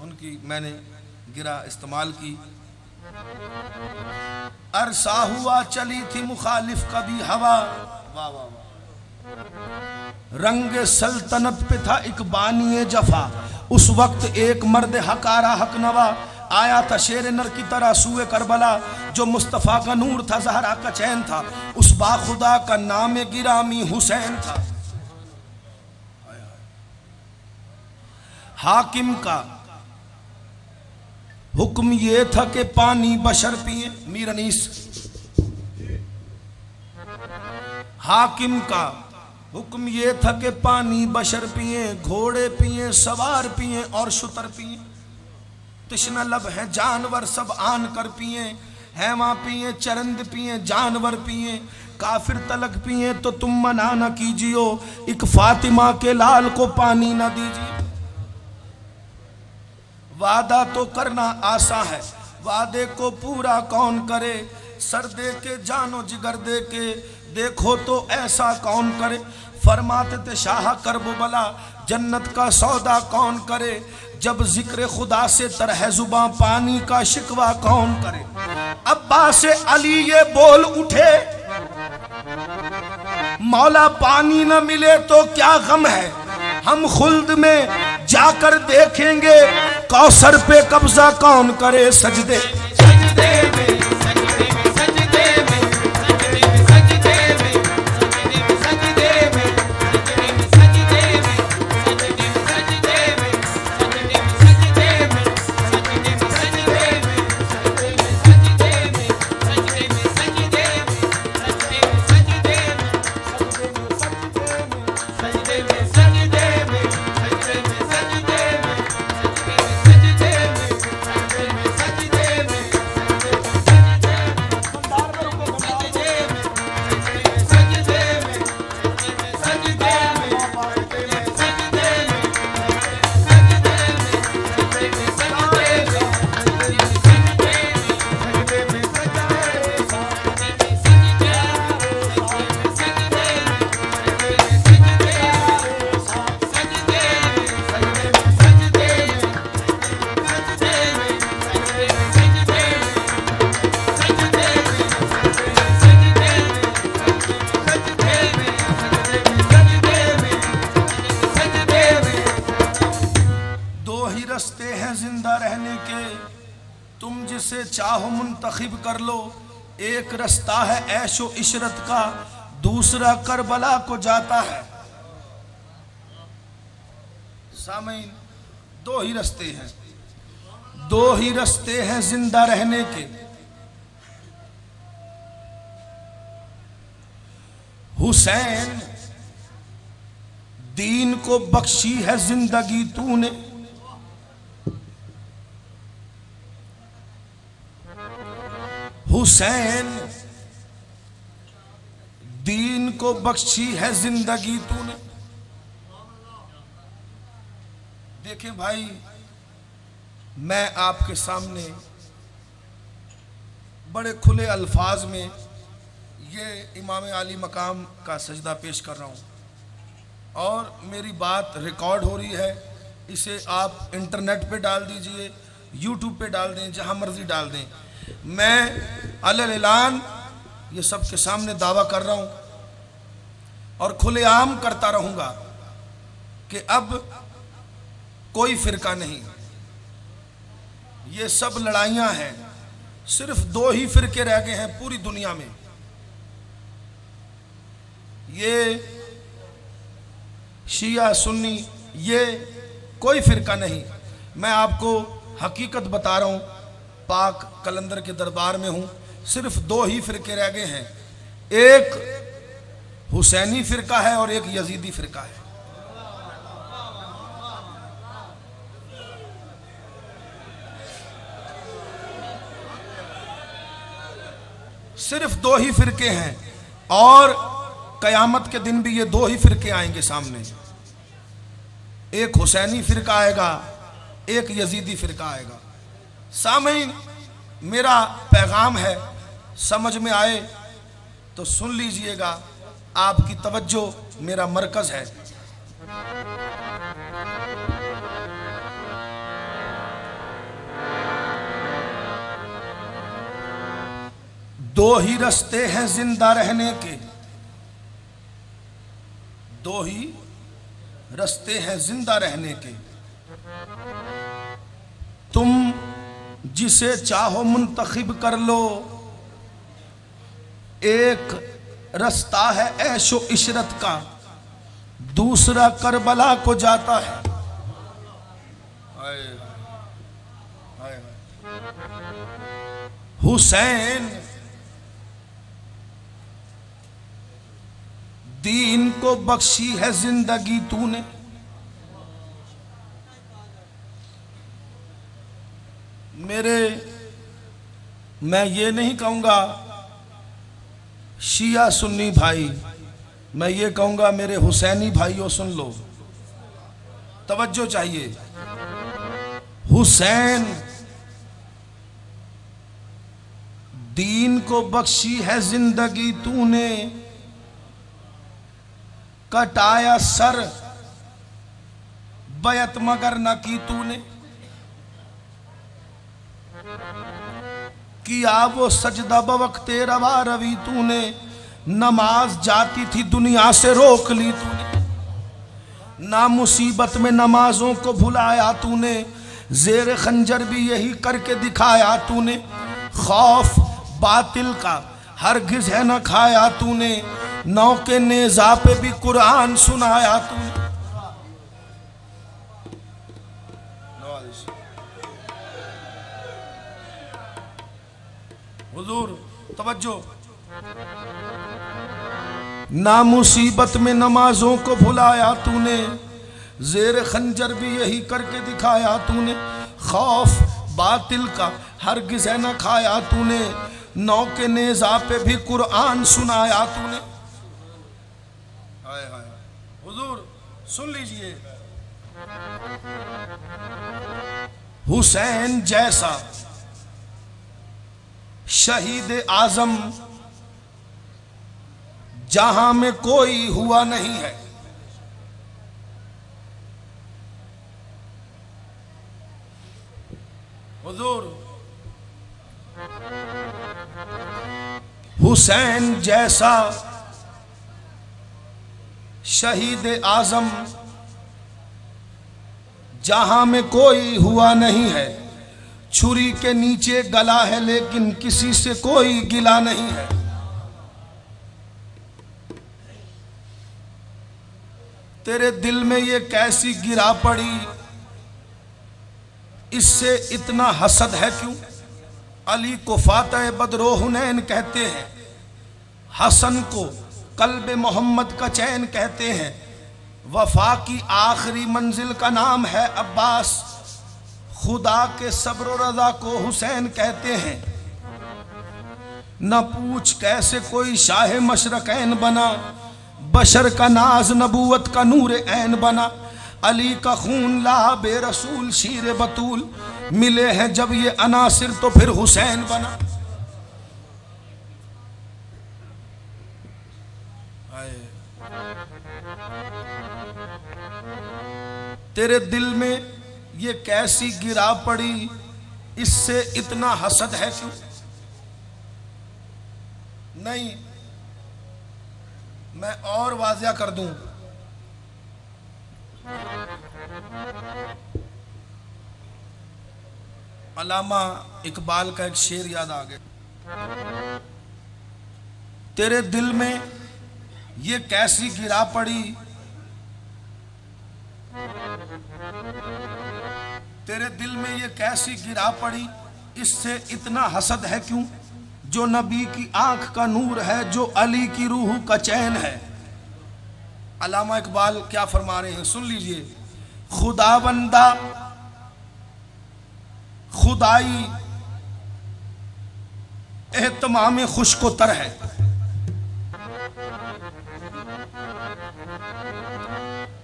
उनकी मैंने गिरा इस्तेमाल की। अरसा हुआ चली थी मुखालिफ कभी हवा, वाह वाह वाह। रंग सल्तनत पे था एक बानिए जफा, उस वक्त एक मर्द हकारा हक नवा आया था शेर नर की तरह सूए करबला, जो मुस्तफ़ा का नूर था ज़हरा का चैन था, उस बाखुदा का नाम गिरामी हुसैन था। हाकिम का हुक्म ये था कि पानी बशर पिए, मीर अनीस। हाकिम का हुक्म ये था कि पानी बशर पिए, घोड़े पिए, सवार पिए और शुतर पिए। तिश्ना लब है जानवर सब आन कर पिए, हैवा पिए, चरंद पिए, जानवर पिए। काफिर तलक पिए तो तुम मना न कीजियो, एक फातिमा के लाल को पानी न दीजिए। वादा तो करना आसा है, वादे को पूरा कौन करे, सर दे के जानो जिगर दे के देखो तो ऐसा कौन करे। फरमाते थे शाह करबो बला, जन्नत का सौदा कौन करे, जब जिक्र खुदा से तरह जुबां पानी का शिकवा कौन करे। अब्बास अली ये बोल उठे, मौला पानी न मिले तो क्या गम है, हम खुल्द में जाकर देखेंगे कौसर पे कब्जा कौन करे। सजदे सजदे में चाहो मुंतखिब कर लो, एक रास्ता है ऐशो इशरत का, दूसरा करबला को जाता है। सामीन, दो ही रास्ते हैं, दो ही रास्ते हैं जिंदा रहने के। हुसैन दीन को बख्शी है जिंदगी तूने, हुसैन दीन को बख्शी है जिंदगी तूने। देखें भाई, मैं आपके सामने बड़े खुले अल्फाज में ये इमाम आली मकाम का सजदा पेश कर रहा हूँ और मेरी बात रिकॉर्ड हो रही है। इसे आप इंटरनेट पे डाल दीजिए, यूट्यूब पे डाल दें, जहाँ मर्जी डाल दें। मैं अलल ऐलान ये सबके सामने दावा कर रहा हूं और खुलेआम करता रहूंगा कि अब कोई फिरका नहीं, ये सब लड़ाइयां हैं। सिर्फ दो ही फिरके रह गए हैं पूरी दुनिया में, ये शिया सुन्नी, ये कोई फिरका नहीं। मैं आपको हकीकत बता रहा हूं, पाक कलंदर के दरबार में हूं। सिर्फ दो ही फिरके रह गए हैं, एक हुसैनी फिरका है और एक यजीदी फिरका है। सिर्फ दो ही फिरके हैं और कयामत के दिन भी ये दो ही फिरके आएंगे सामने। एक हुसैनी फिरका आएगा, एक यजीदी फिरका आएगा। सामीन, मेरा पैगाम है, समझ में आए तो सुन लीजिएगा। आपकी तवज्जो मेरा मरकज है। दो ही रास्ते हैं जिंदा रहने के, दो ही रास्ते हैं जिंदा रहने के। तुम जिसे चाहो मुंतखिब कर लो, एक रास्ता है ऐशो इशरत का, दूसरा करबला को जाता है। हुसैन दीन को बख्शी है जिंदगी तूने, मैं ये नहीं कहूंगा शिया सुन्नी भाई, मैं ये कहूंगा मेरे हुसैनी भाइयों सुन लो, तवज्जो चाहिए। हुसैन दीन को बख्शी है जिंदगी तूने, कटाया सर बैत मगर न की तूने, किया वो सजदा बवक्ते रवा रवि तूने, नमाज जाती थी दुनिया से रोक ली तूने, ना मुसीबत में नमाजों को भुलाया तूने, जेर खंजर भी यही करके दिखाया तूने, खौफ बातिल का हरगिज है न खाया तूने, नौ के नेजा पे भी कुरान सुनाया तूने। हुजूर तवज्जो, ना मुसीबत में नमाजों को भुलाया तूने, जेर खंजर भी यही करके दिखाया तूने, खौफ बातिल का हरगिज है न खाया तूने, नौ के नेजा पे भी कुरान सुनाया तूने। हाय हाय हुजूर सुन लीजिए, हुसैन जैसा शहीद आजम जहां में कोई हुआ नहीं है। हुजूर हुसैन जैसा शहीद आजम जहां में कोई हुआ नहीं है, छुरी के नीचे गला है लेकिन किसी से कोई गिला नहीं है। तेरे दिल में ये कैसी गिरा पड़ी, इससे इतना हसद है क्यों? अली को फातह बदरो हुनैन कहते हैं, हसन को कल्बे मोहम्मद का चैन कहते हैं, वफा की आखिरी मंजिल का नाम है अब्बास, खुदा के सब्र रजा को हुसैन कहते हैं। न पूछ कैसे कोई शाह मशरकैन बना, बशर का नाज नबूवत का नूर ऐन बना, अली का खून ला बेरसूल शीर बतूल, मिले हैं जब ये अनासिर तो फिर हुसैन बना। तेरे दिल में ये कैसी गिरा पड़ी, इससे इतना हसद है क्यों? नहीं, मैं और वाज़िया कर दूं, अल्लामा इकबाल का एक शेर याद आ गया। तेरे दिल में ये कैसी गिरा पड़ी, तेरे दिल में ये कैसी गिरा पड़ी, इससे इतना हसद है क्यों? जो नबी की आंख का नूर है, जो अली की रूह का चैन है। अल्लामा इकबाल क्या फरमा रहे हैं, सुन लीजिए। खुदा बंदा खुदाई एहतमाम खुश्को तर है,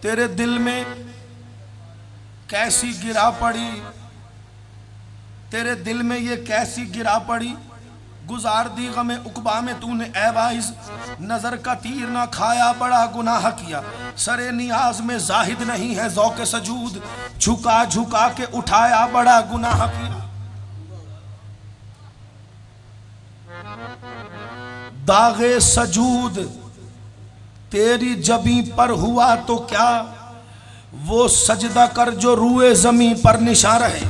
तेरे दिल में कैसी गिरा पड़ी, तेरे दिल में ये कैसी गिरा पड़ी, गुजार दी गमे उकबा में तूने ऐ वाइज, नजर का तीर ना खाया बड़ा गुनाह किया, सरे नियाज में जाहिद नहीं है ज़ौक़े सजूद, झुका झुका के उठाया बड़ा गुनाह किया। दागे सजूद तेरी जबी पर हुआ तो क्या, वो सजदा कर जो रूए जमी पर निशा रहे।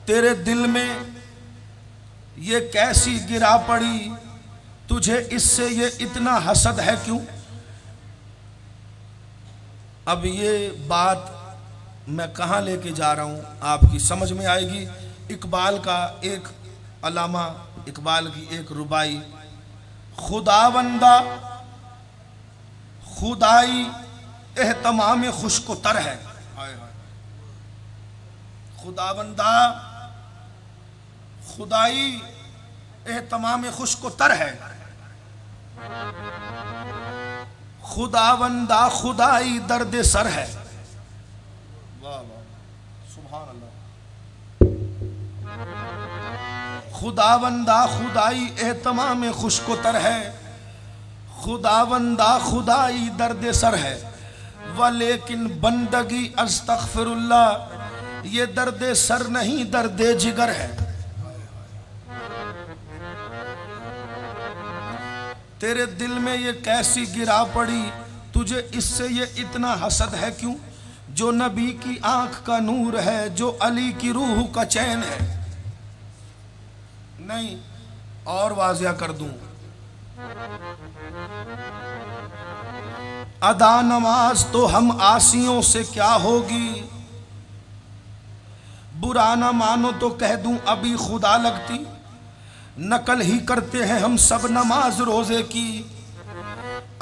तेरे दिल में ये कैसी गिरा पड़ी, तुझे इससे ये इतना हसद है क्यों। अब ये बात मैं कहाँ लेके जा रहा हूँ आपकी समझ में आएगी। इकबाल का एक अलामा, इकबाल की एक रुबाई, खुदावंदा खुदाई एहतमाम खुश्को तर है। खुदावंदा खुदाई एहतमाम खुश्को तर है। खुदावंदा खुदाई दर्द सर है। वाह वाह सुभान अल्लाह। खुदावंदा खुदाई एहतमाम खुश्को तर है, खुदावंदा खुदाई दर्द सर है। व लेकिन बंदगी अस्तगफिरुल्लाह, ये दर्द सर नहीं दर्द जिगर है। तेरे दिल में ये कैसी गिरा पड़ी, तुझे इससे ये इतना हसद है क्यों। जो नबी की आंख का नूर है, जो अली की रूह का चैन है। नहीं और वाजिया कर दूं, अदा नमाज तो हम आसियों से क्या होगी, बुरा ना मानो तो कह दूं अभी खुदा लगती। नकल ही करते हैं हम सब नमाज रोजे की,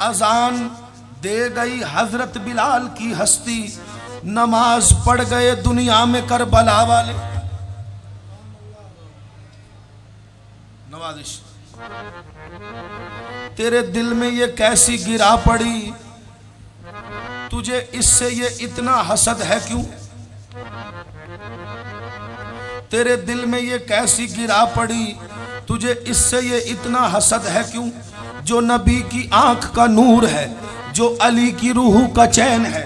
अजान दे गई हजरत बिलाल की हस्ती, नमाज पढ़ गए दुनिया में करबला वाले। नवाजिश तेरे दिल में ये कैसी गिरा पड़ी, तुझे इससे ये इतना हसद है क्यों। तेरे दिल में ये कैसी गिरा पड़ी, तुझे इससे ये इतना हसद है क्यों। जो नबी की आंख का नूर है, जो अली की रूह का चैन है।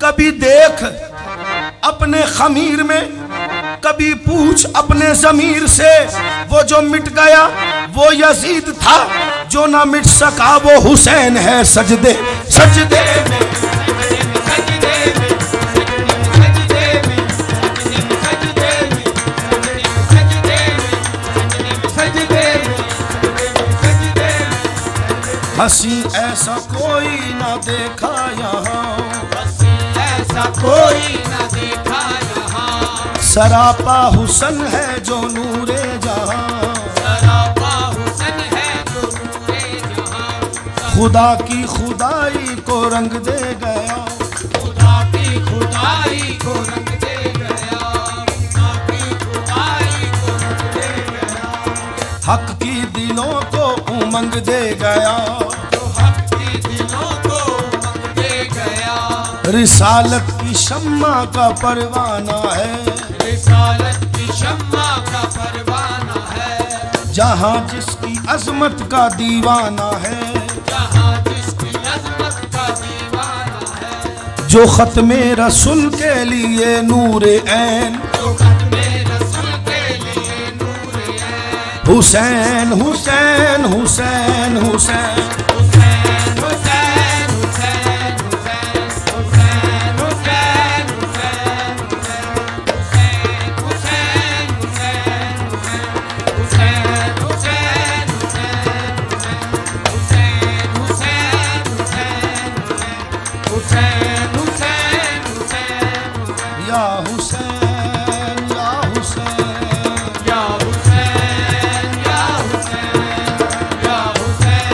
कभी देख अपने खमीर में, कभी पूछ अपने जमीर से, वो जो मिट गया वो यजीद था, जो ना मिट सका वो हुसैन है। सजदे सजदे में हंसी ऐसा कोई ना देखा यहाँ, हंसी ऐसा कोई ना देखा यहाँ। सरापा हुसन है जो नूरे जहाँ, सरापा हुसन है जो नूरे जहाँ। खुदा की खुदाई को रंग दे गया, खुदा की खुदाई को रंग दे गया। खुदा की खुदाई को रंग दे गया। हक की दिलों को उमंग दे गया, जो हक की दिलों को उमंग दे गया। रिसालत की शम्मा का परवाना है, रिसालत की शम्मा का परवाना है। जहाँ जिसकी अजमत का दीवाना है, जहाँ जिसकी अज़मत का दीवाना है। जो खत्मे रसूल के लिए नूरे ऐन, जो खत्मे रसूल के लिए नूरे ऐन। हुसैन हुसैन हुसैन हुसैन हुसैन हुसैन हुसैन हुसैन हुसैन हुसैन हुसैन हुसैन हुसैन हुसैन हुसैन हुसैन हुसैन हुसैन हुसैन। या हुसैन या हुसैन या हुसैन या हुसैन या हुसैन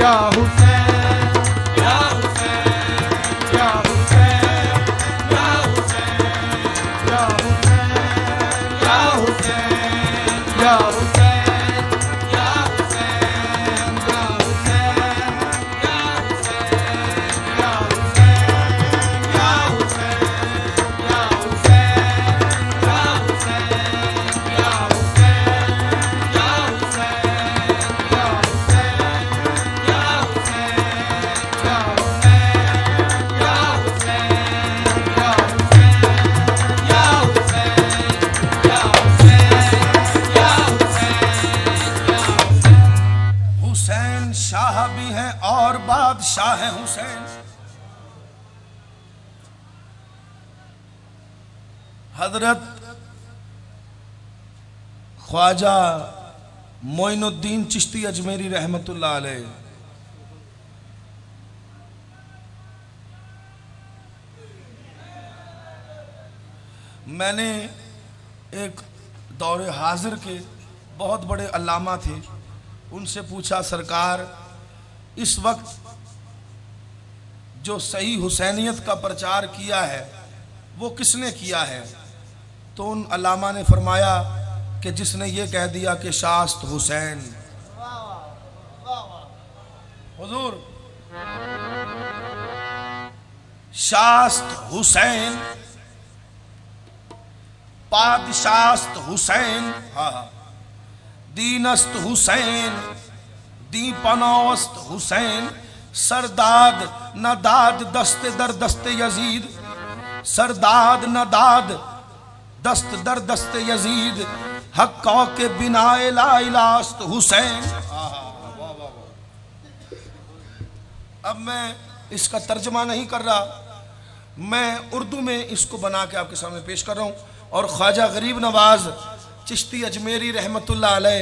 या हुसैन या हुसैन या हुसैन या हुसैन या हुसैन या हुसैन या हुसैन या हुसैन या हुसैन या हुसैन या हुसैन या हजरत ख्वाजा मोइनुद्दीन चिश्ती अजमेरी रहमतुल्लाह अलैह मैंने एक दौरे हाजिर के बहुत बड़े अल्लामा थे, उनसे पूछा सरकार इस वक्त जो सही हुसैनियत का प्रचार किया है वो किसने किया है? तो उन अल्लामा ने फरमाया कि जिसने ये कह दिया कि शास्त हुसैन। हुजूर शास्त हुसैन, पादशास्त हुसैन, हाँ, दीनस्त हुसैन, दीपनौस्त हुसैन, सरदाद नदाद दस्त दर दस्त यजीद, सरदाद नदाद दस्त दर दस्त यजीद, हक्का के बिनाए ला इलास्त हुसैन। अब मैं इसका तर्जमा नहीं कर रहा, मैं उर्दू में इसको बना के आपके सामने पेश कर रहा हूँ। और ख्वाजा गरीब नवाज चिश्ती अजमेरी रहमतुल्लाह अलैह,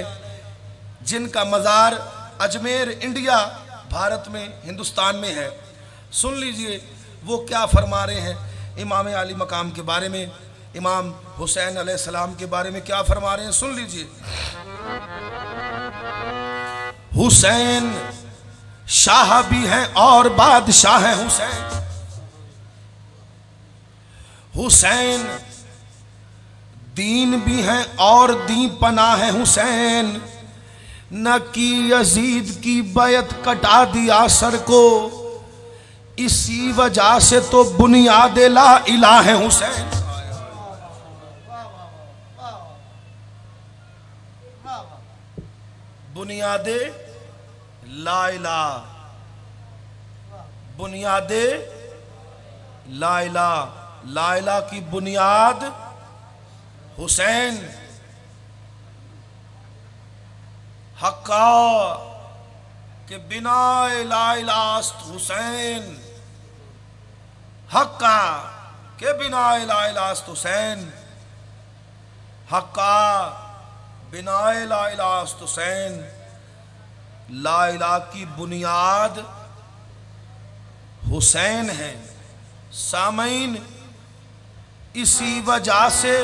जिनका मज़ार अजमेर इंडिया भारत में हिंदुस्तान में है, सुन लीजिए वो क्या फरमा रहे हैं इमाम आली मकाम के बारे में, इमाम हुसैन अलैहिस्सलाम के बारे में क्या फरमा रहे हैं, सुन लीजिए। हुसैन शाह भी हैं और बादशाह हैं हुसैन, हुसैन दीन भी हैं और दी पना है हुसैन, न की यजीद की बैत कटा दिया सर को, इसी वजह से तो बुनियाद ला इलाह है हुसैन। बुनियादे ला इलाह, बुनियादे ला इलाह, ला इलाह की बुनियाद हुसैन। हक्का के बिना ला इलास्त हुसैन, हक्का के बिना ला इलास्त हुसैन, हक्का बिना ला इलास्त हुसैन। ला इलाह की बुनियाद हुसैन है। सामईन इसी वजह से,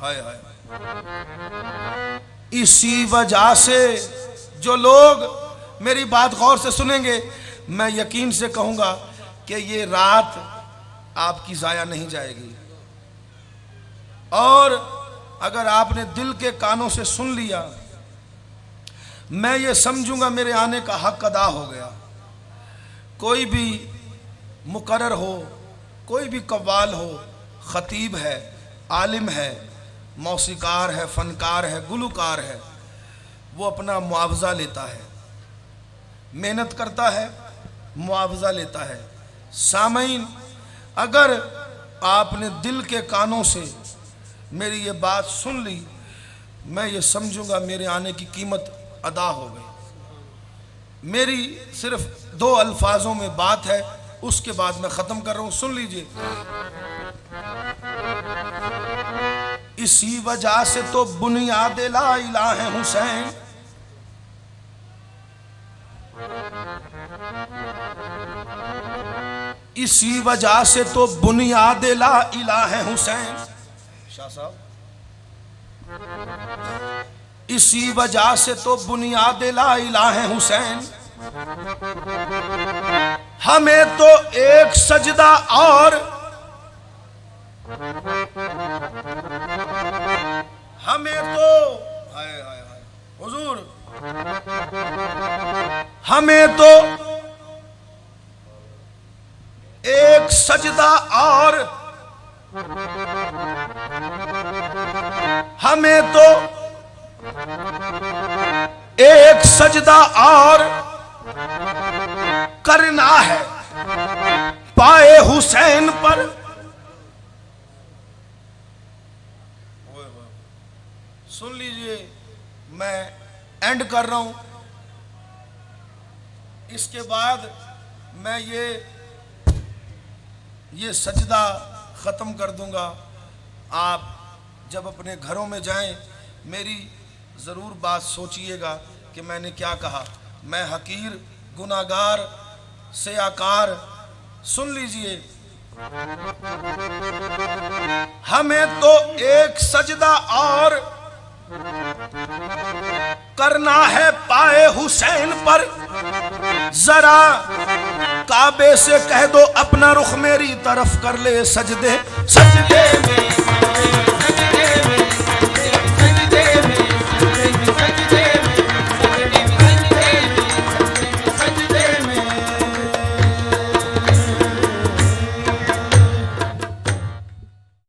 हाय हाय, इसी वजह से जो लोग मेरी बात गौर से सुनेंगे, मैं यकीन से कहूंगा कि ये रात आपकी जाया नहीं जाएगी। और अगर आपने दिल के कानों से सुन लिया, मैं ये समझूंगा मेरे आने का हक अदा हो गया। कोई भी मुकर्रर हो, कोई भी कव्वाल हो, खतीब है, आलिम है, मौसीकार है, फनकार है, गुलूकार है, वो अपना मुआवजा लेता है, मेहनत करता है, मुआवजा लेता है। सामईन, अगर आपने दिल के कानों से मेरी ये बात सुन ली, मैं ये समझूंगा मेरे आने की कीमत अदा हो गई। मेरी सिर्फ 2 अल्फाजों में बात है, उसके बाद मैं ख़त्म कर रहा हूँ, सुन लीजिए। इसी वजह से तो बुनियाद ला इलाह है हुसैन, इसी वजह से तो बुनियाद ला इलाह है हुसैन। शाह साहब, इसी वजह से तो बुनियाद ला इलाह है हुसैन। हमें तो एक सजदा और, हमें तो, हाय हाय हाय हुजूर, हमें तो एक सजदा और, हमें तो एक सजदा और करना है पाए हुसैन पर। सुन लीजिए, मैं एंड कर रहा हूं, इसके बाद मैं ये सजदा ख़त्म कर दूंगा। आप जब अपने घरों में जाएं, मेरी ज़रूर बात सोचिएगा कि मैंने क्या कहा। मैं हकीर गुनाहगार से आकार, सुन लीजिए। हमें तो एक सजदा और करना है पाए हुसैन पर, जरा काबे से कह दो अपना रुख मेरी तरफ कर ले सजदे, सजदे में